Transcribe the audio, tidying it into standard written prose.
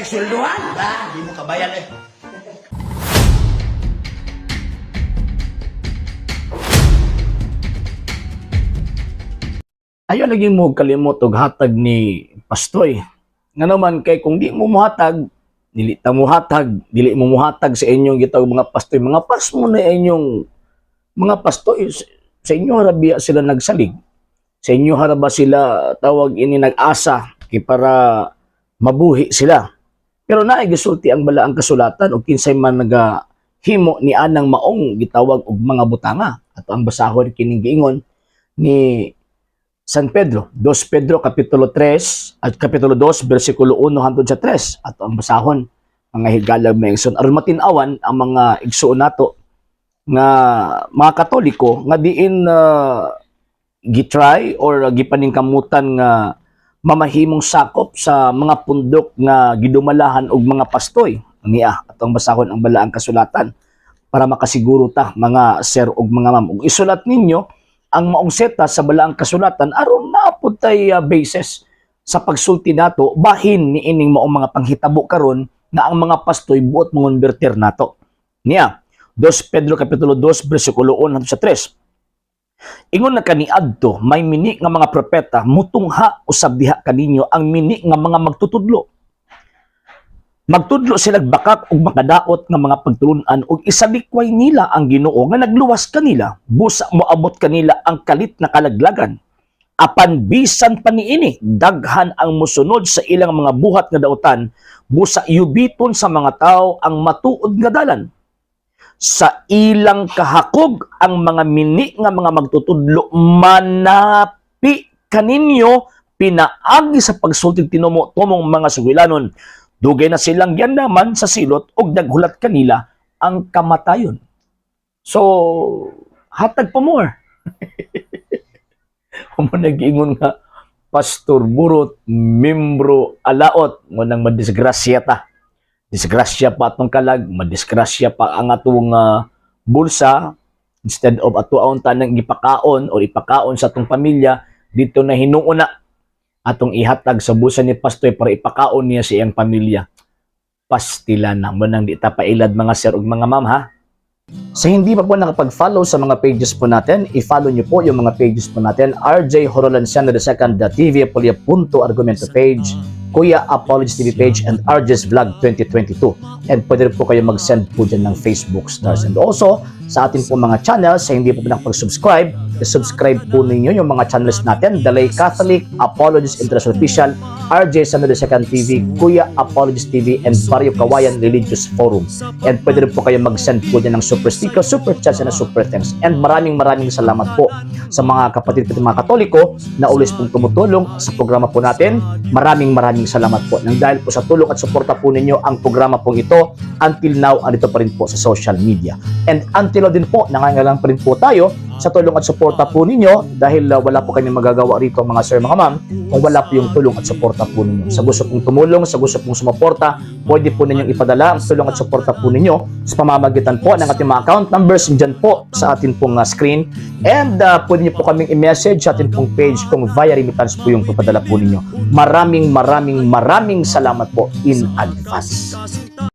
nagsweldohan ba? Hindi mo kabayan eh. Ayaw lagi mo kalimot og hatag ni Pastoy. Nga naman kay kung di mo muhatag, dili ta muhatag, dili mo muhatag sa inyong gitawag mga Pastoy. Mga pas mo na inyong mga Pastoy, sa inyo harabiya sila nagsalig. Sa inyo haraba sila tawag ini nag-asa kay para mabuhi sila. Pero naay gisulti ang balaang kasulatan o kinsay man nagahimo ni anang maong gitawag og mga butanga. Ato ang basahon kining giingon ni San Pedro, 2 Pedro kapitulo 3 at kapitulo 2 bersikulo 1 hangtod sa 3. Ato ang basahon mga higalag mga igsoon aron matinawan ang mga igsoon nato nga mga Katoliko nga diin gitry or gipaningkamutan nga mamahimong sakop sa mga pundok nga gidumalahan og mga pastoy. Niya atong basahon ang balaang kasulatan para makasiguro ta mga sir ug mga ma'am. Ug isulat ninyo ang maong seta sa balaang kasulatan aron naapod tay basis sa pagsulti nato bahin ni ining maong mga panghitabo karon nga ang mga pastoy buot mongonbertir nato. Niya 2 Pedro kapitulo 2 bersikulo 1 hangtod sa 3. Ingon na kaniadto may mini nga mga propeta mutungha usab diha kaninyo ang mini nga mga magtutudlo. Magtudlo sila bakak ug makadaot nga mga pagtulunan ug isalikway nila ang Ginoo nga nagluwas kanila busa moabot kanila ang kalit na kalaglagan. Apan bisan pa niini daghan ang mosunod sa ilang mga buhat nga daotan busa yubiton sa mga tawo ang matuod nga dalan. Sa ilang kahakog ang mga mini nga mga magtutudlo manapi kaninyo pinaagi sa pagsulti tinumo-tumong mga sugilanon. Dugay na silang naman sa silot ug naghulat kanila ang kamatayon. So, hatag pa more. Kung nag-ingon nga, Pastor Burot, membro alaot, mo nang madisgrasya ta. Disgrasya pa atong kalag, madisgrasya pa ang atong bulsa, instead of atuaon ta nang ipakaon o ipakaon sa atong pamilya, dito na hinuuna atong ihatag sa busa ni Pastoy para ipakaon niya sa iyang pamilya. Pastila na mo nang di ta pailad mga sir ug mga ma'am ha. Sa hindi pa po nakapag-follow sa mga pages po natin, i-follow niyo po yung mga pages po natin. RJ Horolanciano II, TV Apolia Punto Argumento page, Kuya Apologies TV page, and RJ's Vlog 2022. And pwede rin po kayo mag-send po dyan ng Facebook stars. And also, sa atin po mga channels, sa hindi po nakapag-subscribe, i-subscribe po ninyo yung mga channels natin, The Lay Catholic, Apologies International Official, RJ Sanado II TV, Kuya Apologies TV, and Barrio Kawayan Religious Forum. And pwede rin po kayo mag-send po dyan ng super sticker, super chats, and super thanks. And maraming salamat po sa mga kapatid at mga Katoliko na ulis pong tumutulong sa programa po natin. Maraming salamat po. Nang dahil po sa tulong at suporta po ninyo, ang programa pong ito, until now, andito pa rin po sa social media. And until now din po, nangangailangan pa rin po tayo sa tulong at suporta po ninyo dahil wala po kami magagawa rito mga sir, mga ma'am, kung wala po yung tulong at suporta po ninyo. Sa gusto pong tumulong, sa gusto pong sumuporta, pwede po ninyong ipadala ang tulong at suporta po ninyo sa pamamagitan po ng ating mga account numbers dyan po sa ating pong screen. And pwede niyo po kaming i-message sa ating pong page kung via remittance po yung papadala po ninyo. Maraming salamat po in advance.